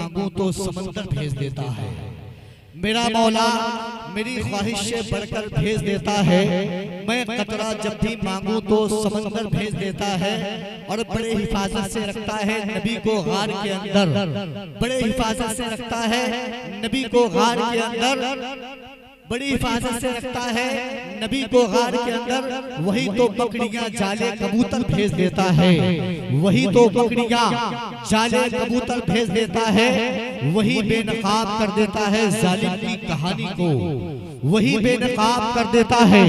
मांगूं तो समंदर भेज देता है। मेरा मौला मेरी ख्वाहिश से बढ़कर भेज देता है। मैं कतरा जब भी मांगूं तो समंदर भेज देता है। और बड़े हिफाजत से रखता है नबी को गार के अंदर, बड़े हिफाजत से रखता है नबी को गार के अंदर, बड़ी हिफाजत से रखता है नबी को गार के अंदर। वही तो बकरियां जाले कबूतर भेज देता है, वही तो बकरियां जाले कबूतर भेज देता है। वही बेनकाब कर देता है जालिम की कहानी को, वही बेनकाब कर देता है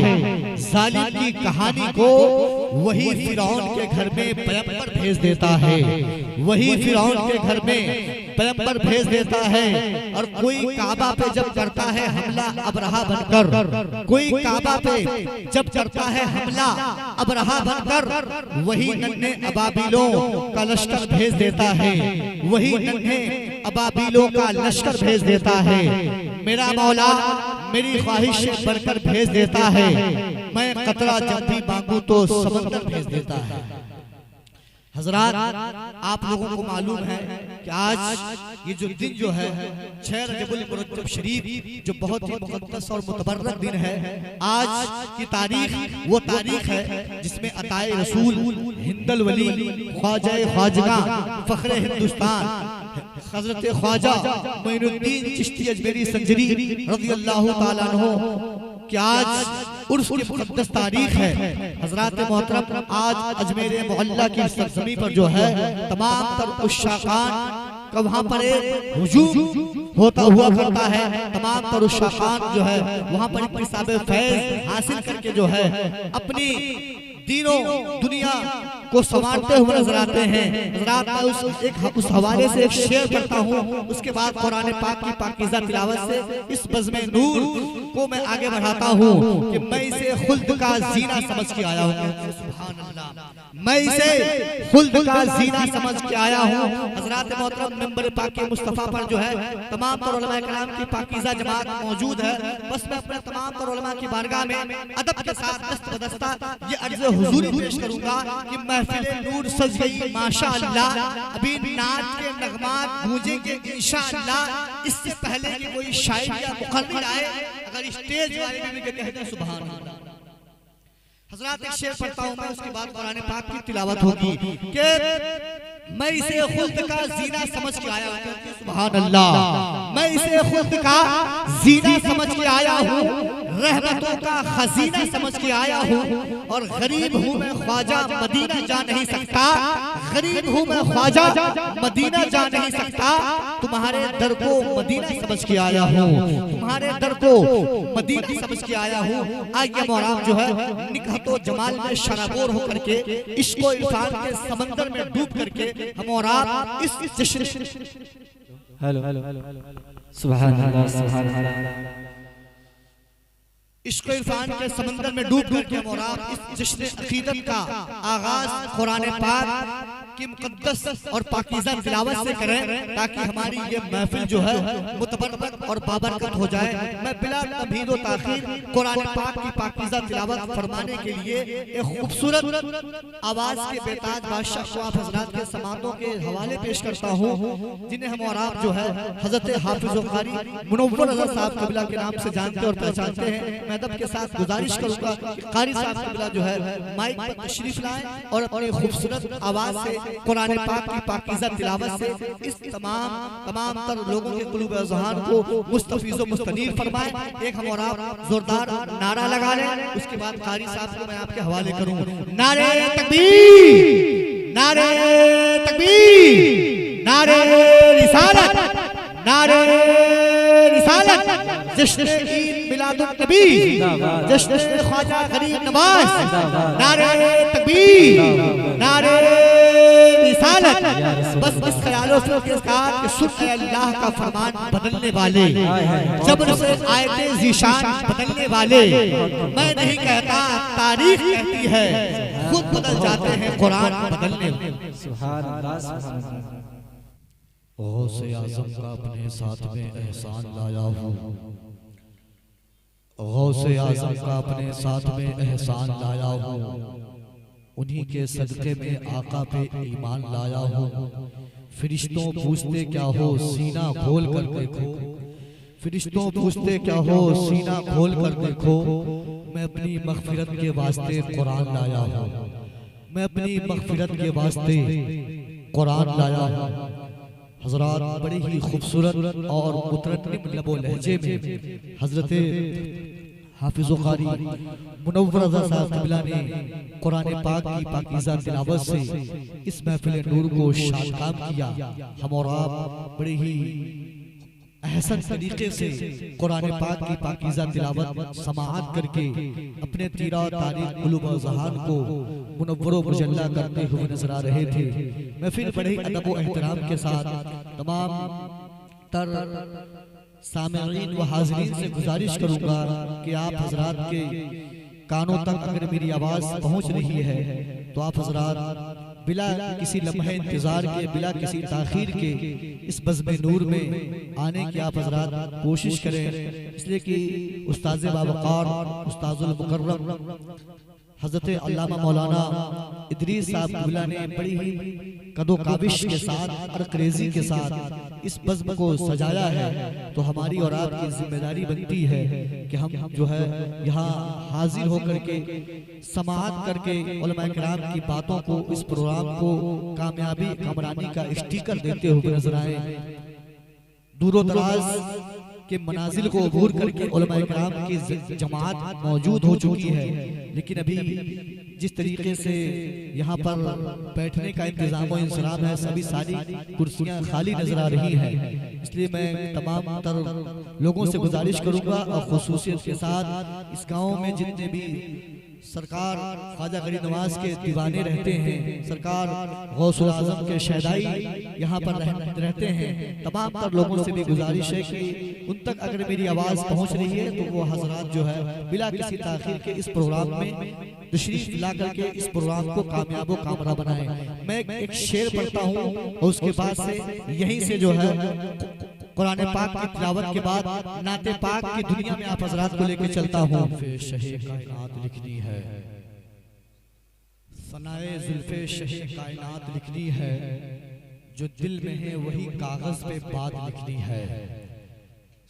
जालिम की कहानी को। वही फिरौन के घर में पैगंबर भेज देता है, वही फिरौन के घर में पैगंबर भेज देता है। और कोई काबा पे जब करता है हमला अबरहा बनकर, कोई काबा पे जब करता है हमला अबरहा बनकर, वही नन्हे अबाबिलों का लश्कर भेज देता है, वही नन्हे अबाबिलों का लश्कर भेज देता है। मेरा मौला मेरी ख्वाहिश से बढ़कर भेज देता है। मैं कतरा जब भी मांगू तो समंदर भेज देता है। हजरात, आप लोगों को मालूम है कि आज ये जो दिन जो है 6 रजबुल मुरज्जब शरीफ, जो बहुत ही मुक़द्दस और मुतबर्रक दिन है, आज की तारीख वो तारीख है जिसमें अताए रसूल हिंदल वली ख्वाजा ख्वाजगा फख्रे हिंदुस्तान हजरत ख्वाजा मोइनुद्दीन चिश्ती अजमेरी संजरी रज़ियल्लाहु ताला अन्हु कि आज उर्स की मुक़द्दस तारीख है। हज़रात मोहतरम, आज अजमेर मोहल्ला की सरजमी पर जो है तमाम तर उश्शाकान का वहाँ पर एक हुजूम होता हुआ करता है। तमाम तर उश्शाकान जो है वहाँ पर अपनी साबे फैज़ हासिल करके जो है अपनी तीनों दुनिया को संवारते हुए नजर आते हैं। उस हवाले से एक शेर पढ़ता हूँ, उसके बाद कुरान पाक की पाकीज़ा तिलावत से इस बज़्म नूर को मैं आगे बढ़ाता हूँ कि मैं इसे खुल्द का जीना समझ के आया हूँ। सुभान अल्लाह, मैं इसे खुल्द का जीना समझ के आया हूँ। हज़रात मोहतरम, मिंबर पाक मुस्तफ़ा पर जो है तमाम तर उलमा किराम की पाकीज़ा जमात मौजूद है। बस मैं अपने तमाम तर उलमा की बारगाह में अदब के साथ दस्त बदस्ता ये अर्ज़ हुज़ूरी पेश करूंगा कि महफिल नूर सज गई माशाअल्लाह। अभी नाच के नगमात गूंजेंगे इंशाअल्लाह। इससे पहले कि कोई शायर या मुक़र्रिर आए, अगर स्टेज वाले भी कहते हैं सुभान अल्लाह। हज़रात, एक शेर पढ़ता हूं मैं, उसके बाद कुरान पाक की तिलावत होगी कि मैं इसे खुल्द का जीना समझ के आया हूं। सुभान अल्लाह, मैं इसे खुल्द का जीना समझ के आया हूं, रहमतों का खजीना समझ के आया हूँ। और गरीब हूँ मैं ख्वाजा मदीना जा नहीं सकता, गरीब हूँ मैं ख्वाजा मदीना जा नहीं सकता। तुम्हारे दर को मदीना समझ के आया हूँ, तुम्हारे दर को मदीना समझ के आया हूँ। आइए मोहराम जो है निकहतो जमाल में शराबोर होकर के, इश्को इरफान के समंदर में डूब करके हम और आप इस जश्न हेलो सुभान अल्लाह सुभान अल्लाह इश्क़ इरफान के समंदर में डूब करके और आप इस जश्न अक़ीदत का आगाज कुरान पाक की मुक़द्दस और पाकीज़ा तिलावत से करें, ताकि हमारी ये महफिल जो है मुतबर्रक और बाबरकत हो जाए। मैं बिला तमहीद व ताख़ीर कुरान पाक की पाकीज़ा तिलावत फरमाने के लिए एक खूबसूरत आवाज़ के बेताज बादशाह को आप हज़रात के समातों के हवाले पेश करता हूँ, जिन्हें हम और आप जो है हज़रत हाफ़िज़ क़ारी मुनव्वर हज़रत साहब क़िबला के नाम से जानते और पहचानते हैं। मैं अदब के साथ गुजारिश करूँगा कि क़ारी साहब क़िबला जो है माइक पर तशरीफ़ लाएं और अपनी खूबसूरत आवाज़ से कुरान पाक की पाकीज़ा तिलावत से इस तमाम तर लोगों के क़ुलूब व ज़ुहान को मुस्तफ़ीज़ व मुस्तनीर फरमाएं। एक हम और आप जोरदार नारा लगा लें, उसके बाद क़ारी साहब को मैं आपके हवाले करूँ। नारे तकबीर, नारे तकबीर, नारे रिसालत, नारे रिसालत, जश्न ईद मिलादुन नबी, जश्न ख्वाजा गरीब नवाज, नारे तकबीर, नारे रिसालत। बस इस ख्यालों के साथ कि सुन अल्लाह का फरमान बदलने वाले, जबर से आयते ज़ीशान बदलने वाले, मैं नहीं कहता तारीख कहती है, खुद बदल जाते हैं कुरान बदलने वाले। सुभान अल्लाह। गौसे आज़म का अपने साथ में एहसान लाया हूँ, गौसे आज़म का अपने साथ में एहसान लाया हूँ, उन्हीं के सदक़े में आका पे ईमान लाया हूँ। फरिश्तों पूछते क्या हो सीना खोल कर देखो, फरिश्तों पूछते क्या हो सीना खोल कर देखो, मैं अपनी मग़फ़िरत के वास्ते कुरान लाया हूँ, मैं अपनी मग़फ़िरत के वास्ते कुरान लाया हूँ। हज़रात बड़ी ही खूबसूरत और मुतरन्निम लबो लहजे में हज़रत हाफिज़ क़ारी मुनव्वर रज़ा साहब क़िबला ने कुरान पाक की पाकीज़ा तिलावत से इस महफ़िल नूर को शादकाम किया। हम और आप बड़े ही अहसन तरीके से कुरान पाक की पाकीज़ा तिलावत समाअत करके अपने तीरा तारीख़ कुलूब व ज़हान को मुनव्वर व मुजल्ला करते हुए नजर आ रहे थे। मैं फिर बड़े अदब व एहतराम के साथ तमाम तर सामईन व हाज़रीन से गुजारिश करूँगा कि आप हज़रात के कानों तक अगर मेरी आवाज़ पहुँच रही है तो आप हज़रात बिला किसी लम्हे इंतज़ार के, बिला किसी ताख़ीर के इस बज़्म नूर में आने की आप हज़रात कोशिश करें, इसलिए कि उस्ताज़ बावक़ार उस्ताज़ुल मुकर्रम हज़रत अल्लामा मौलाना इदरीस साहब क़िबला ने बड़ी ही कदो काबिश के साथ और क्रेज़ी के साथ इस बज़्म को सजाया है। तो हमारी और आपकी जिम्मेदारी बनती है कि हम जो है यहाँ हाजिर होकर के समाअत करके उलमाए किराम की बातों को, इस प्रोग्राम को कामयाबी कामरानी का स्टिकर देते हुए नजर आए। दूरो दराज के मनाजिल को अबूर करके उलमाए किराम की जमात मौजूद हो चुकी है, लेकिन अभी जिस तरीके से यहाँ पर बैठने का इंतजाम और इंतजाम है, सभी सारी कुर्सियाँ खाली नजर आ रही हैं। इसलिए मैं तमाम तर लोगों से गुजारिश करूँगा और खुसूसियत के साथ इस गाँव में जितने भी सरकार ख्वाजा गरीब नवाज के दीवाने रहते हैं, सरकार गौसुल आज़म के शहदाई यहाँ पर रहते हैं, तमाम तर लोगों से भी गुजारिश है कि उन तक अगर मेरी आवाज़ पहुँच रही है तो वो हजरात जो है बिला किसी ताख़ीर के इस प्रोग्राम में तशरीफ ला करके इस प्रोग्राम को कामयाब व कामरा बनाएं। मैं एक शेर पढ़ता हूँ और उसके बाद से यहीं से जो है कुरान पाक की तिलावत के बाद नाते पाक की दुनिया में आप हजरात को लेकर चलता हूँ। शहे कायनात लिखनी है, सनाए जुल्फे शहे कायनात लिखनी है, जो दिल में है वही कागज पे बात लिखनी है।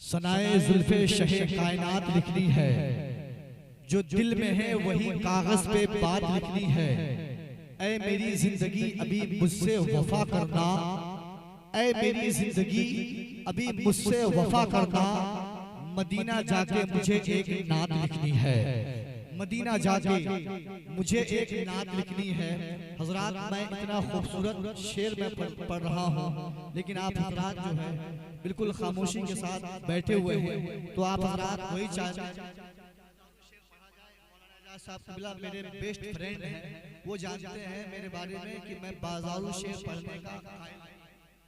सनाए जुल्फे शहे कायनात लिखनी है, जो दिल में है वही कागज पे बात लिखनी है। ऐ मेरी जिंदगी अभी मुझसे वफा करना, ऐ मेरी जिंदगी अभी मुझसे वफा करना, मदीना जाके मुझे एक नात लिखनी है, मदीना जाके मुझे एक नात लिखनी है। हजरात मैं इतना खूबसूरत शेर में पढ़ रहा हूँ, लेकिन आप हजरात जो है बिल्कुल खामोशी के साथ बैठे हुए हैं, तो आप हजरात वही चाहते साहब क़िबला मेरे बेस्ट फ्रेंड हैं, वो जानते हैं मेरे बारे में कि मैं बाज़ारू शेर पढ़ने का,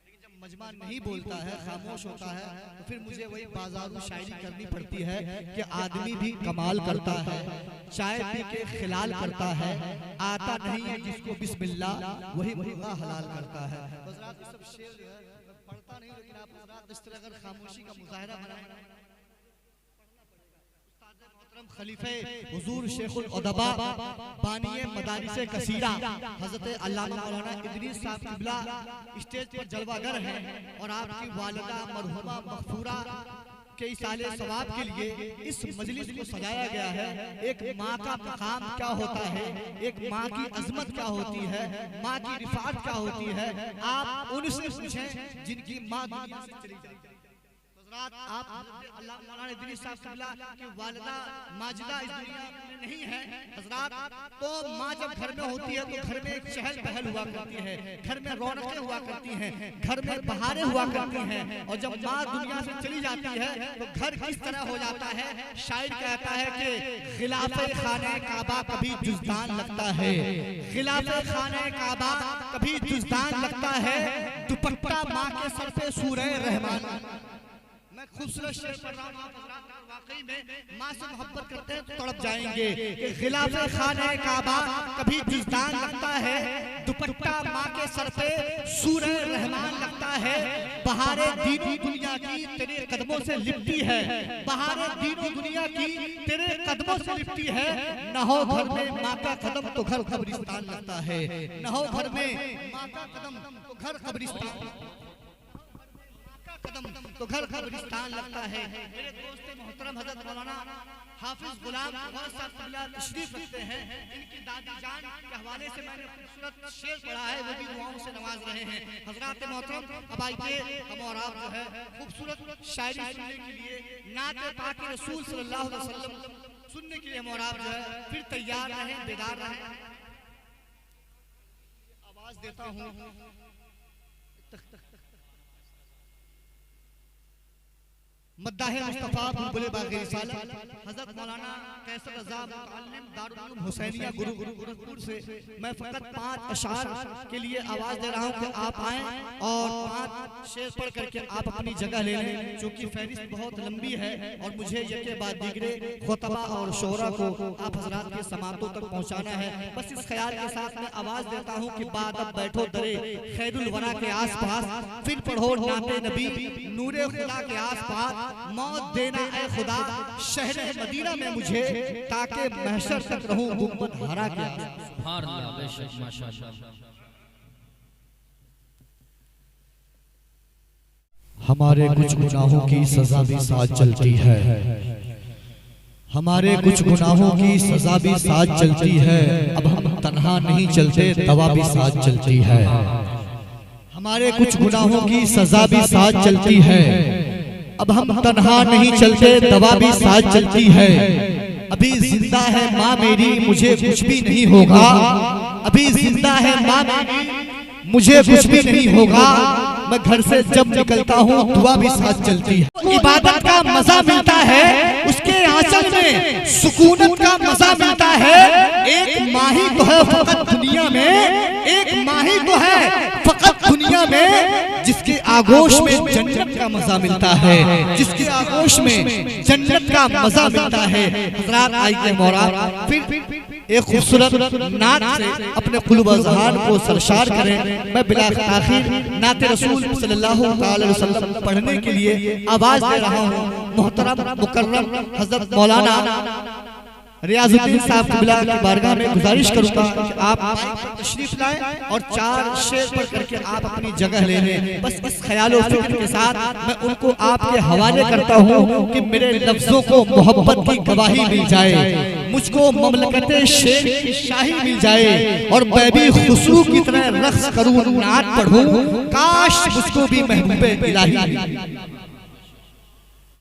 लेकिन जब मजमा नहीं बोलता है, खामोश होता है, तो फिर मुझे वही बाज़ारू शायरी करनी पड़ती है कि आदमी भी कमाल करता है, चाय पी के खिलाल करता है, आता नहीं है जिसको बिस्मिल्लाह वही मुर्गा हलाल करता है। हज़रात सब शेर जो है पढ़ता नहीं, लेकिन आप हज़रात इस तरह अगर खामोशी का मुज़ाहरा बनाएं, खलीफे हुजूर शेखुल उदबा बानिए मदारिसे कसीरा हज़रत अल्लामा मौलाना इदरीस साहब क़िबला स्टेज पर जलवागर हैं और आपकी वालिदा मरहुमा मग़फ़ूरा के इसाले सवाब के लिए इस मजलिस को सजाया गया है। एक माँ का मकाम क्या होता है, एक माँ की अजमत क्या होती है, माँ की रिफ़ात क्या होती है, आप उनसे पूछें जिनकी माँ दुनिया से चली जाती है। आप अल्लामा मौलाना इदरीस साहब क़िबला की वालिदा माजिदा इस दुनिया में नहीं है हजरात, तो माँ जब घर में होती है तो घर में एक चहल पहल हुआ करती है, घर में रौनकें हुआ करती हैं, घर में बहारें हुआ करती हैं, और जब माँ दुनिया से चली जाती है तो घर किस तरह हो जाता है। शायर कहता है कि खिलाफे खाने काबा कभी जुज़दान लगता है, खिलाफे खाने काबा कभी जुज़दान लगता है, दुपट्टा माँ के सर पे सूरह रहमान। मैं खूबसूरत शेर पढ़ रहा हूँ, वाकई में माँ से मोहब्बत करते हैं तो तड़प जाएंगे कि खिलाफे खाने काबा कभी जुज़दान लगता है, दुपट्टा माँ के सर पे सूरह रहमान लगता है। बहारे दीनो दुनिया की तेरे कदमों से लिपटी है, बहारे दीनो दुनिया की तेरे कदमों से लिपटी है। न हो घर में माँ का कदम तो घर कब्रिस्तान लगता है, न हो घर में माँ का कदम तो घर कब्रिस्तान कदम तो घर कब्रिस्तान लगता है। मेरे दोस्त मोहतरम हजरत मौलाना हाफिज गुलाम साहब तशरीफ रखते हैं। इनकी दादी जान के हवाले से मैंने खूबसूरत शेर पढ़ा है, वो भी दुआओं से नवाज रहे हैं। हजरात मोहतरम, अब आइए हम और आप जो है खूबसूरत शायरी सुनने के लिए नात पाक रसूल सल्लल्लाहु अलैहि वसल्लम सुनने के लिए हम और आप जो है फिर तैयार रहें, बेदार रहें। आवाज देता हूँ मद्दाह मुस्तफा बुलबुल बाग़ी रिसालत हज़रत मौलाना कैसर रज़ा मुतअल्लिम दारुल उलूम हुसैनिया गुरुकुल से मैं फ़कत 5 अशआर के लिए आवाज़ दे रहा हूँ कि आप आएँ और 5 शेर पढ़ करके आप अपनी जगह ले लें, क्योंकि फहरिस्त बहुत लंबी है और मुझे यके बाद दीगरे खुतबा और शोरा को आप हज़रात के समातों तक पहुँचाना है। बस इस ख्याल के साथ मैं आवाज़ देता हूँ कि बाद अब बैठो दरे खैरुल वरा के आस पास, फिर पढ़ो नाते नबी नूरे खुदा के आस पास। मौत देना ऐ खुदा शहर मदीना में मुझे, ताकि महशर तक रहूं गुंबद हरा के। सुभान अल्लाह, बेशक माशाअल्लाह। हमारे कुछ गुनाहों की सजा भी साथ चलती है, हमारे कुछ गुनाहों की सजा भी साथ चलती है। अब हम तन्हा नहीं चलते, दवा भी साथ चलती है। हमारे कुछ गुनाहों की सजा भी साथ चलती है, अब हम तन्हा नहीं चलते, दवा भी साथ चलती है। अभी जिंदा है माँ मेरी, मुझे कुछ भी नहीं होगा। अभी जिंदा है माँ मेरी, मुझे कुछ भी नहीं होगा। मैं घर से जब निकलता हूँ दुआ भी साथ चलती है। इबादत का मजा मिलता है, उसके आंचल में सुकूनत का मजा मिलता है। एक माही तो है फकत दुनिया में, एक माही तो है फकत दुनिया में, जिसके आगोश में जन्नत का मजा मिलता है, जिसके आगोश में जन्नत का मजा मिलता है। हज़रात आइए मौला फिर एक खूबसूरत नात से अपने कुल्ब ज़हान को सरशार करें। मैं बिला ताखीर नात रसूल सल्लल्लाहु अलैहि वसल्लम पढ़ने के लिए आवाज दे रहा हूँ। मोहतरम मुकर्रम हज़रत मौलाना रियाजुद्दीन साहब क़िबला की बारगाह में गुजारिश करूंगा कि आप तशरीफ लाएं और 4 शेर पढ़ करके आप अपनी जगह ले लें। बस इस ख्याल और फिक्र के साथ मैं उनको आपके हवाले करता हूं कि मेरे लफ्जों को मोहब्बत की गवाही मिल जाए, मुझको ममलकते शेर की शाही मिल जाए और मैं भी खुसरू की तरह रक्स करूं, नात पढ़ूं, काश मुझको भी महबूबे इलाही।